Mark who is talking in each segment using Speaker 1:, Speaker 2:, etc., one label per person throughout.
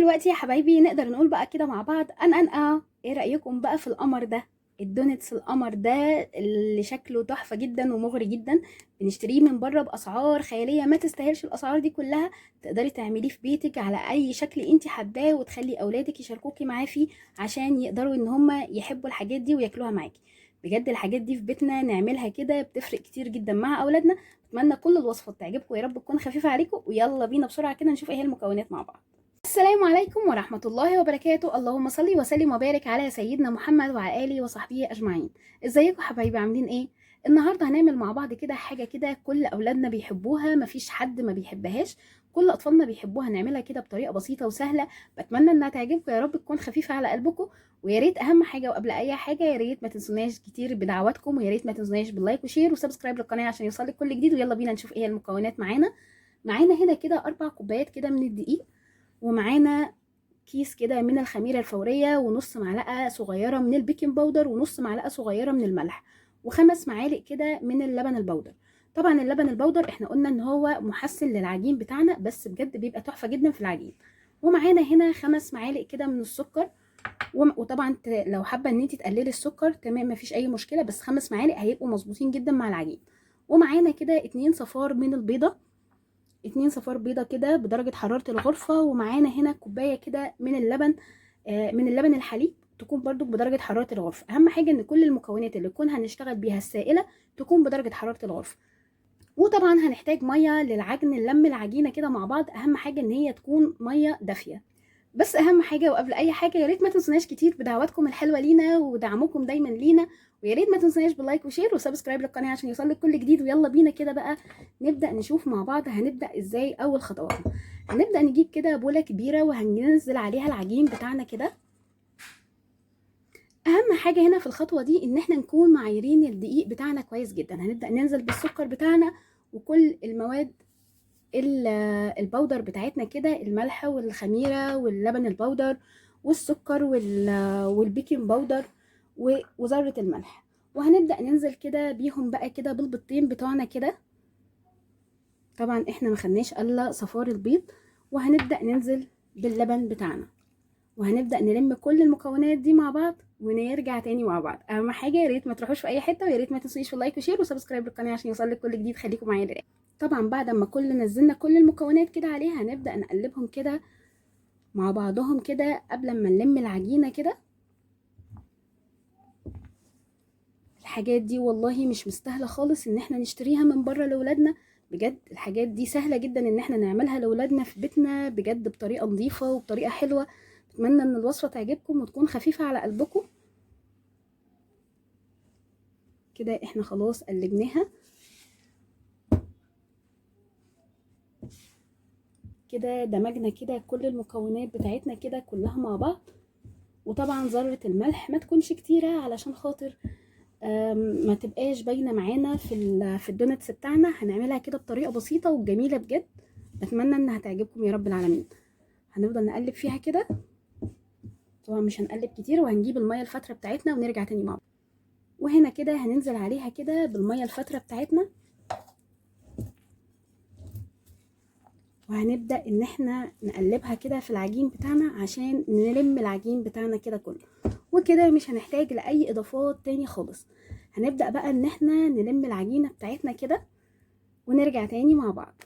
Speaker 1: دلوقتي يا حبايبي نقدر نقول بقى كده مع بعض ايه رأيكم بقى في القمر ده؟ الدونتس القمر ده اللي شكله تحفة جدا ومغري جدا. بنشتريه من بره بأسعار خيالية ما تستاهلش الأسعار دي كلها. تقدري تعمليه في بيتك على أي شكل انت حباه وتخلي أولادك يشاركوكي معاه فيه عشان يقدروا ان هم يحبوا الحاجات دي وياكلوها معاكي. بجد الحاجات دي في بيتنا نعملها كده بتفرق كتير جدا مع أولادنا. أتمنى كل الوصفات تعجبكم ويا رب تكون خفيفة عليكم، ويلا بينا بسرعة كده نشوف ايه هي المكونات مع بعض. السلام عليكم ورحمة الله وبركاته. اللهم صل وسلم وبارك على سيدنا محمد وعلى آله وصحبه أجمعين. ازيكم حبايبي عاملين ايه؟ النهاردة هنعمل مع بعض كده حاجة كده كل أولادنا بيحبوها، مفيش حد ما بيحبهاش. كل أطفالنا بيحبوها، نعملها كده بطريقة بسيطة وسهلة. بتمنى إنها تعجبكم، يا رب تكون خفيفة على قلبكم. ويا ريت أهم حاجة وقبل أي حاجة، يا ريت ما تنسوناش كتير بدعواتكم، ويا ريت ما تنسوناش باللايك وشير وسبسكرايب للقناة عشان يوصلك كل جديد. ويلا بينا نشوف ايه هي المكونات معانا هنا كده 4 كوبايات كده من الدقيق، ومعانا كيس كده من الخميرة الفورية، ونص معلقة صغيرة من البيكنج باودر، ونص معلقة صغيرة من الملح، و5 معالق كده من اللبن البودر. طبعا اللبن البودر احنا قلنا ان هو محسن للعجين بتاعنا، بس بجد بيبقى تحفة جدا في العجين. ومعانا هنا 5 معالق كده من السكر. وطبعا لو حابة ان انت تقللي السكر تمام مفيش اي مشكلة، بس 5 معالق هيبقوا مظبوطين جدا مع العجين. ومعانا كده 2 صفار من البيضة، 2 صفار بيضة كده بدرجة حرارة الغرفة. ومعانا هنا كوباية كده من اللبن، من اللبن الحليب، تكون برضو بدرجة حرارة الغرفة. أهم حاجة إن كل المكونات اللي نكون هنشتغل بيها السائلة تكون بدرجة حرارة الغرفة. وطبعا هنحتاج مية للعجن، نلم العجينة كده مع بعض. أهم حاجة إن هي تكون مية دافية. بس اهم حاجه وقبل اي حاجه، يا ريت ما تنسوناش كتير بدعواتكم الحلوه لينا ودعمكم دايما لينا. ويا ريت ما تنسوناش باللايك وشير وسبسكرايب للقناه عشان يوصلك كل جديد. ويلا بينا كده بقى نبدا نشوف مع بعض هنبدا ازاي. اول خطوات هنبدا نجيب كده بوله كبيره وهننزل عليها العجين بتاعنا كده. اهم حاجه هنا في الخطوه دي ان احنا نكون معايرين الدقيق بتاعنا كويس جدا. هنبدا ننزل بالسكر بتاعنا وكل المواد البودر بتاعتنا كده، الملح والخميرة واللبن البودر والسكر والبيكنج باودر وذرة الملح. وهنبدأ ننزل كده بيهم بقى كده بالبيضتين بتوعنا كده. طبعا احنا ما خدناش الا صفار البيض. وهنبدأ ننزل باللبن بتاعنا، وهنبدأ نلم كل المكونات دي مع بعض ونرجع تاني مع بعض. اهم حاجة يا ريت ما تروحوش في اي حتة، ويا ريت ما تنسونيش في اللايك وشير وسبسكرايب للقناة عشان يوصلك كل جديد. خليكم معايا للاخر. طبعا بعد ما نزلنا كل المكونات كده عليها، هنبدأ نقلبهم كده مع بعضهم كده قبل ما نلم العجينة كده. الحاجات دي والله مش مستاهلة خالص ان احنا نشتريها من بره لولادنا. بجد الحاجات دي سهلة جدا ان احنا نعملها لولادنا في بيتنا، بجد بطريقة نظيفة وبطريقة حلوة. اتمنى ان الوصفة تعجبكم وتكون خفيفة على قلبكم. كده احنا خلاص قلبناها كده، دمجنا كده كل المكونات بتاعتنا كده كلها مع بعض. وطبعا ذرة الملح ما تكونش كتيرة علشان خاطر ما تبقاش باينه معانا في الدونتس بتاعنا. هنعملها كده بطريقه بسيطه وجميله بجد. بتمنى انها تعجبكم يا رب العالمين. هنفضل نقلب فيها كده. طبعا مش هنقلب كتير، وهنجيب الميه الفتره بتاعتنا ونرجع تاني مع بعض. وهنا كده هننزل عليها كده بالميه الفتره بتاعتنا، وهنبدا ان احنا نقلبها كده في العجين بتاعنا عشان نلم العجين بتاعنا كده كله. وكده مش هنحتاج لاي اضافات تاني خالص. هنبدا بقى ان احنا نلم العجينه بتاعتنا كده ونرجع تاني مع بعض.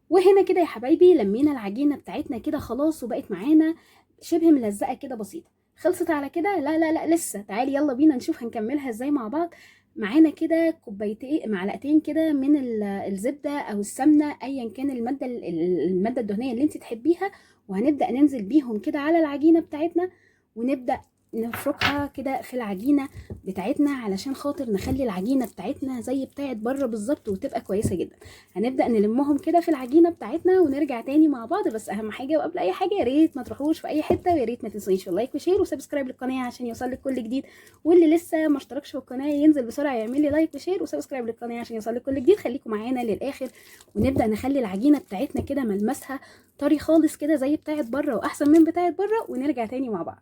Speaker 1: وهنا كده يا حبايبي لمينا العجينه بتاعتنا كده خلاص، وبقت معانا شبه ملزقه كده بسيطه. خلصت على كده؟ لا لا لا لسه. تعالي يلا بينا نشوف هنكملها ازاي مع بعض. معانا كده كوبايتين معلقتين كده من الزبده او السمنه، ايا كان الماده الدهنيه اللي انت تحبيها. وهنبدا ننزل بيهم كده على العجينه بتاعتنا، ونبدا نفركها كده في العجينه بتاعتنا علشان خاطر نخلي العجينه بتاعتنا زي بتاعت بره بالظبط وتبقى كويسه جدا. هنبدا نلمهم كده في العجينه بتاعتنا ونرجع تاني مع بعض. بس اهم حاجه وقبل اي حاجه، يا ريت ما تروحوش في اي حته، ويا ريت ما تنسونيش في اللايك وشير وسبسكرايب للقناه عشان يوصلك كل جديد. واللي لسه ما اشتركش في القناه ينزل بسرعه يعمل لي لايك وشير وسبسكرايب للقناه عشان يوصلك كل جديد. خليكم معانا للاخر. ونبدا نخلي العجينه بتاعتنا كده ملمسها طري خالص كده زي بتاعت بره واحسن من بتاعت بره، ونرجع تاني مع بعض.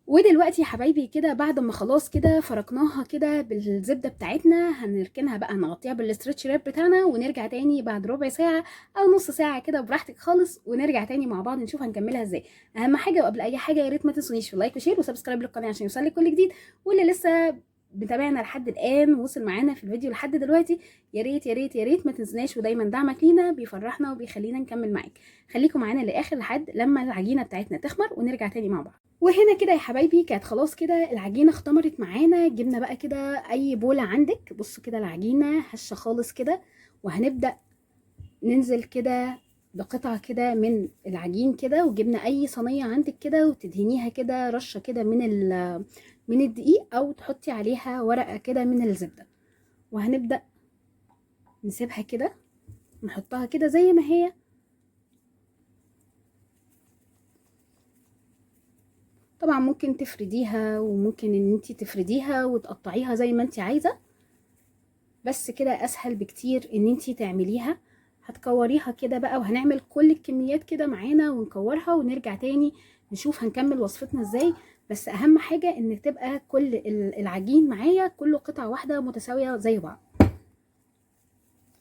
Speaker 1: ودلوقتي يا حبايبي كده بعد ما خلاص كده فركناها كده بالزبدة بتاعتنا، هنركنها بقى، نغطيها بالاسترتش راب بتاعنا ونرجع تاني بعد ربع ساعة او نص ساعة كده براحتك خالص، ونرجع تاني مع بعض نشوف هنكملها ازاي. اهم حاجة وقبل اي حاجة يا ريت ما تنسونيش في لايك وشير وسبسكرايب للقناة عشان يوصلك كل جديد، واللي لسه متابعنا لحد الان وصل معانا في الفيديو لحد دلوقتي، يا ريت يا ريت يا ريت ما تنسناش، ودايما دعمك لينا بيفرحنا وبيخلينا نكمل معاك. خليكم معانا للاخر لحد لما العجينة بتاعتنا تخمر ونرجع تاني مع بعض. وهنا كده يا حبايبي كانت خلاص كده العجينه اختمرت معانا، جبنا بقى كده اي بوله عندك، بصوا كده العجينه هشه خالص كده، وهنبدا ننزل كده بقطعه كده من العجين كده، وجبنا اي صينيه عندك كده وتدهنيها كده رشه كده من الدقيق، او تحطي عليها ورقه كده من الزبده، وهنبدا نسيبها كده، نحطها كده زي ما هي. طبعا ممكن تفرديها، وممكن ان انتي تفرديها وتقطعيها زي ما انتي عايزه، بس كده اسهل بكتير ان انتي تعمليها. هتكوريها كده بقى، وهنعمل كل الكميات كده معانا ونكورها ونرجع تاني نشوف هنكمل وصفتنا ازاي. بس اهم حاجة ان تبقى كل العجين معايا كله قطعة واحدة متساوية زي بعض.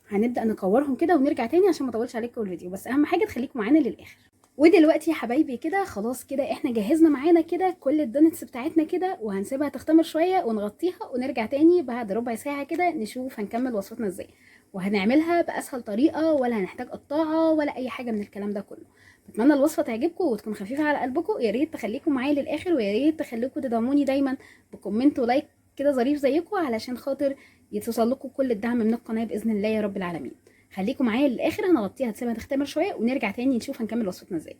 Speaker 1: هنبدأ نكورهم كده ونرجع تاني عشان ما اطولش عليكم الفيديو، بس اهم حاجة تخليكم معانا للاخر. ودلوقتي يا حبايبي كده خلاص كده احنا جهزنا معانا كده كل الدونتس بتاعتنا كده، وهنسيبها تختمر شويه ونغطيها ونرجع تاني بعد ربع ساعه كده نشوف هنكمل وصفتنا ازاي. وهنعملها باسهل طريقه، ولا هنحتاج قطاعه ولا اي حاجه من الكلام ده كله. بتمنى الوصفه تعجبكم وتكون خفيفه على قلبكم، يا ريت تخليكم معايا للاخر، ويا ريت تخليكم تدعموني دايما بكومنت ولايك كده ظريف زيكم، علشان خاطر يتوصل لكم كل الدعم من القناه باذن الله يا رب العالمين. خليكم معايا للاخر، هنغطيها هتسيبها تختمر شويه ونرجع تاني نشوف هنكمل وصفتنا ازاي.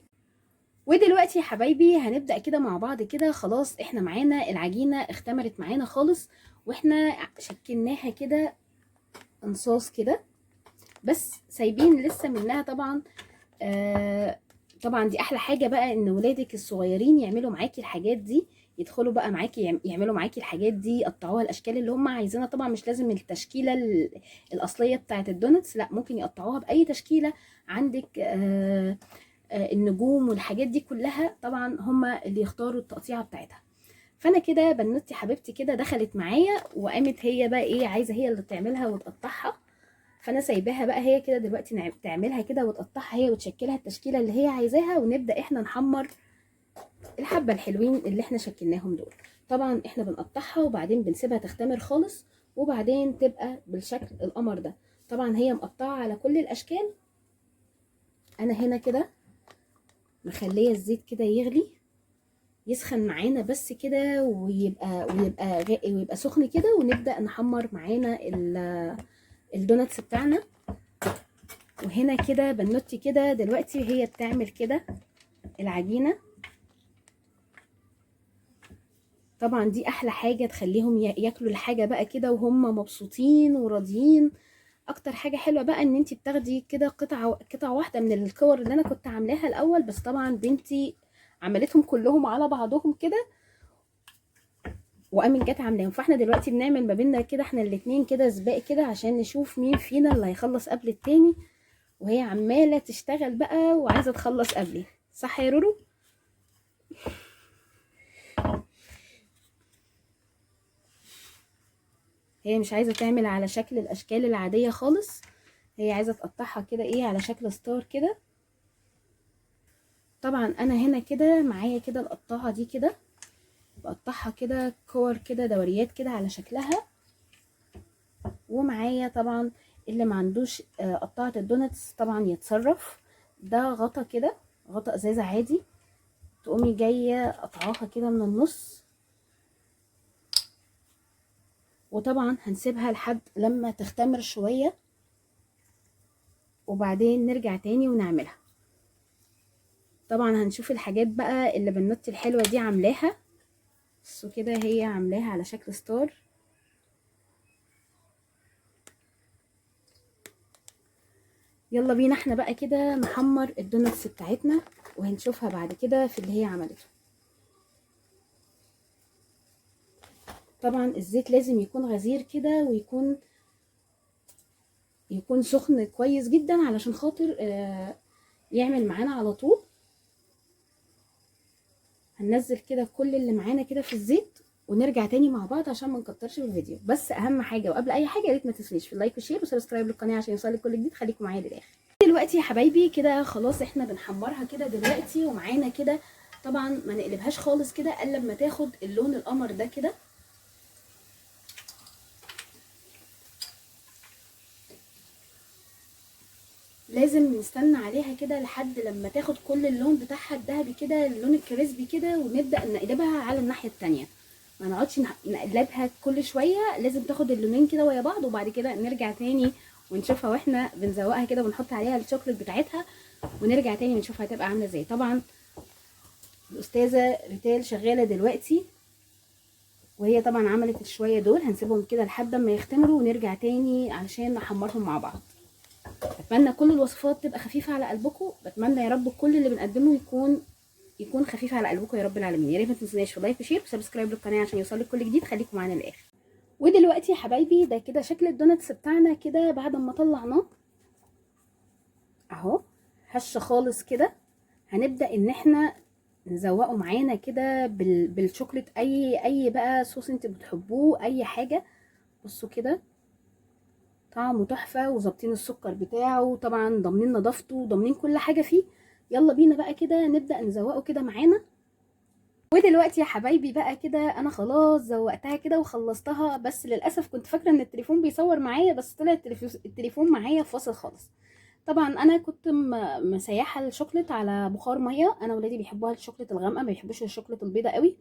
Speaker 1: ودلوقتي يا حبايبي هنبدأ كده مع بعض كده، خلاص احنا معانا العجينة اختمرت معانا خالص، واحنا شكلناها كده انصاص كده، بس سايبين لسه منها طبعا. طبعا دي احلى حاجة بقى، ان ولادك الصغيرين يعملوا معاكي الحاجات دي، يدخلوا بقى معاكي يعملوا معاكي الحاجات دي، يقطعوها الاشكال اللي هم عايزينها. طبعا مش لازم التشكيلة الاصلية بتاعه الدونتس، لا ممكن يقطعوها باي تشكيلة عندك. النجوم والحاجات دي كلها طبعا هما اللي يختاروا التقطيعه بتاعتها. فانا كده بنوتي حبيبتي كده دخلت معايا، وقامت هي بقى ايه عايزه هي اللي تعملها وتقطعها، فانا سايباها بقى هي كده دلوقتي تعملها كده وتقطعها هي وتشكلها التشكيله اللي هي عايزاها، ونبدا احنا نحمر الحبه الحلوين اللي احنا شكلناهم دول. طبعا احنا بنقطعها وبعدين بنسيبها تختمر خالص، وبعدين تبقى بالشكل القمر ده. طبعا هي مقطعه على كل الاشكال. انا هنا كده مخليه الزيت كده يغلي يسخن معانا بس كده، ويبقى سخن كده، ونبدأ نحمر معانا الدوناتس بتاعنا. وهنا كده بنوتي كده دلوقتي هي بتعمل كده العجينة. طبعا دي احلى حاجة تخليهم ياكلوا الحاجة بقى كده وهم مبسوطين وراضيين. اكتر حاجة حلوة بقى ان انتي بتاخدي كده قطعة واحدة من الكور اللي انا كنت عاملاها الاول، بس طبعا بنتي عملتهم كلهم على بعضهم كده وقامت جت عاملاهم. فاحنا دلوقتي بنعمل ما بيننا كده احنا الاتنين كده سباق كده، عشان نشوف مين فينا اللي هيخلص قبل التاني، وهي عماله تشتغل بقى وعايزه تخلص قبلي، صح يا رورو؟ هي مش عايزه تعمل على شكل الاشكال العاديه خالص، هي عايزه تقطعها كده ايه على شكل ستار كده. طبعا انا هنا كده معايا كده القطاعه دي كده، بقطعها كده كور كده دوريات كده على شكلها. ومعايا طبعا اللي ما عندوش قطعة الدوناتس طبعا يتصرف، ده غطا كده، غطا ازازة عادي، تقومي جاية قطعاها كده من النص. وطبعا هنسيبها لحد لما تختمر شوية، وبعدين نرجع تاني ونعملها. طبعا هنشوف الحاجات بقى اللي بنوتي الحلوة دي عاملاها، بصوا كده هي عاملاها على شكل ستار. يلا بينا احنا بقى كده نحمر الدوناتس بتاعتنا، وهنشوفها بعد كده في اللي هي عملته. طبعا الزيت لازم يكون غزير كده، ويكون سخن كويس جدا علشان خاطر يعمل معانا على طول. هننزل كده كل اللي معانا كده في الزيت ونرجع تاني مع بعض عشان ما نكترش في الفيديو. بس اهم حاجه وقبل اي حاجه يا ريت ما تنسونيش في اللايك والشير وسبسكرايب للقناه عشان يوصلك كل جديد. خليكم معايا للاخر. دلوقتي يا حبايبي كده خلاص احنا بنحمرها كده دلوقتي ومعانا كده. طبعا ما نقلبهاش خالص كده الا لما تاخد اللون القمر ده كده. لازم نستنى عليها كده لحد لما تاخد كل اللون بتاعها الذهبي كده، اللون الكريسبي كده، ونبدا نقلبها على الناحيه التانية. ما نقعدش نقلبها كل شويه، لازم تاخد اللونين كده ويا بعض وبعد كده نرجع تاني ونشوفها واحنا بنزوقها كده ونحط عليها الشوكليت بتاعتها ونرجع تاني ونشوفها هتبقى عامله ازاي. طبعا الاستاذه ريتال شغاله دلوقتي وهي طبعا عملت الشويه دول، هنسيبهم كده لحد ما يختمروا ونرجع تاني علشان نحمرهم مع بعض. بتمنى كل الوصفات تبقى خفيفه على قلبكم، بتمنى يا رب كل اللي بنقدمه يكون خفيف على قلبكم يا رب العالمين. يا ريت ما تنسوناش في لايك وشير وسبسكرايب للقناه عشان يوصلك كل جديد. خليكم معانا للاخر. ودلوقتي يا حبايبي ده كده شكل الدوناتس بتاعنا كده بعد ما طلعناه اهو، هشه خالص كده. هنبدا ان احنا نزوقه معانا كده بالشوكليت، اي بقى صوص انت بتحبوه، اي حاجه. بصوا كده طعمه تحفه وظابطين السكر بتاعه، طبعا ضامنين نظافته وضامنين كل حاجه فيه. يلا بينا بقى كده نبدا نزوقه كده معانا. ودلوقتي يا حبايبي بقى كده انا خلاص زوقتها كده وخلصتها، بس للاسف كنت فاكره ان التليفون بيصور معايا بس طلع التليفون معايا فاصل خالص. طبعا انا كنت مسيحه الشوكليت على بخار ميه، انا ولادي بيحبوها الشوكليت الغامقه، ما بيحبوش الشوكليت البيضه قوي.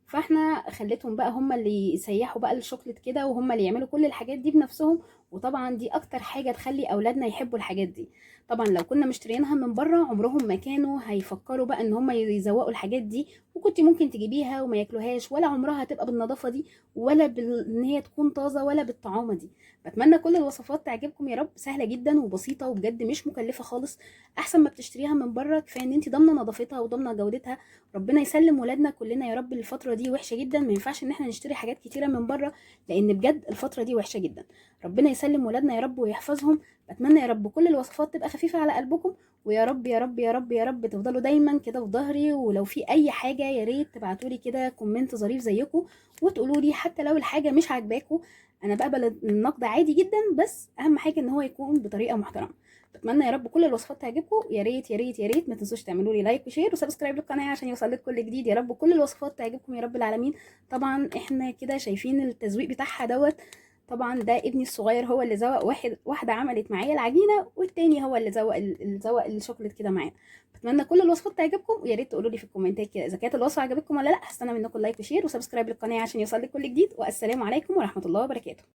Speaker 1: فاحنا خليتهم بقى هم اللي يسيحوا بقى الشوكليت كده وهم اللي يعملوا كل الحاجات دي بنفسهم. وطبعا دي اكتر حاجه تخلي اولادنا يحبوا الحاجات دي. طبعا لو كنا مشتريينها من بره عمرهم ما كانوا هيفكروا بقى ان هم يزوقوا الحاجات دي، وكنت ممكن تجيبيها وما ياكلوهاش ولا عمرها هتبقى بالنظافه دي ولا ان هي تكون طازه ولا بالطعامه دي. بتمنى كل الوصفات تعجبكم يا رب، سهله جدا وبسيطه وبجد مش مكلفه خالص، احسن ما بتشتريها من بره. كفايه ان انت ضامنه نظافتها وضامنه جودتها. ربنا يسلم ولادنا كلنا يا رب. الفتره دي وحشه جدا، ما ينفعش ان احنا نشتري حاجات كتيره من بره لان بجد الفتره دي وحشه جدا. ربنا يسلم ولادنا يا رب ويحفظهم. بتمنى يا رب كل الوصفات تبقى خفيفه على قلبكم، ويا رب يا رب يا رب يا رب تفضلوا دايما كده في ظهري. ولو في اي حاجه يا ريت تبعتولي كده كومنت ظريف زيكم وتقولوا لي، حتى لو الحاجه مش عاجباكم انا بقبل النقد عادي جدا، بس اهم حاجه ان هو يكون بطريقه محترمه. بتمنى يا رب كل الوصفات تعجبكم. يا ريت يا ريت يا ريت ما تنسوش تعملوا لي لايك وشير وسبسكرايب للقناه عشان يوصلك كل جديد. يا رب كل الوصفات تعجبكم يا رب العالمين. طبعا احنا كده شايفين التزويق بتاعها دوت. طبعا ده ابني الصغير هو اللي زوق، واحده عملت معايا العجينه والتاني هو اللي زوق الشوكليت كده معانا. بتمنى كل الوصفات تعجبكم، ويا ريت تقولوا لي في الكومنتات كده اذا كانت الوصفه عجبتكم ولا لا. هستنى منكم لايك وشير وسبسكرايب للقناه عشان يوصلك كل جديد. والسلام عليكم ورحمه الله وبركاته.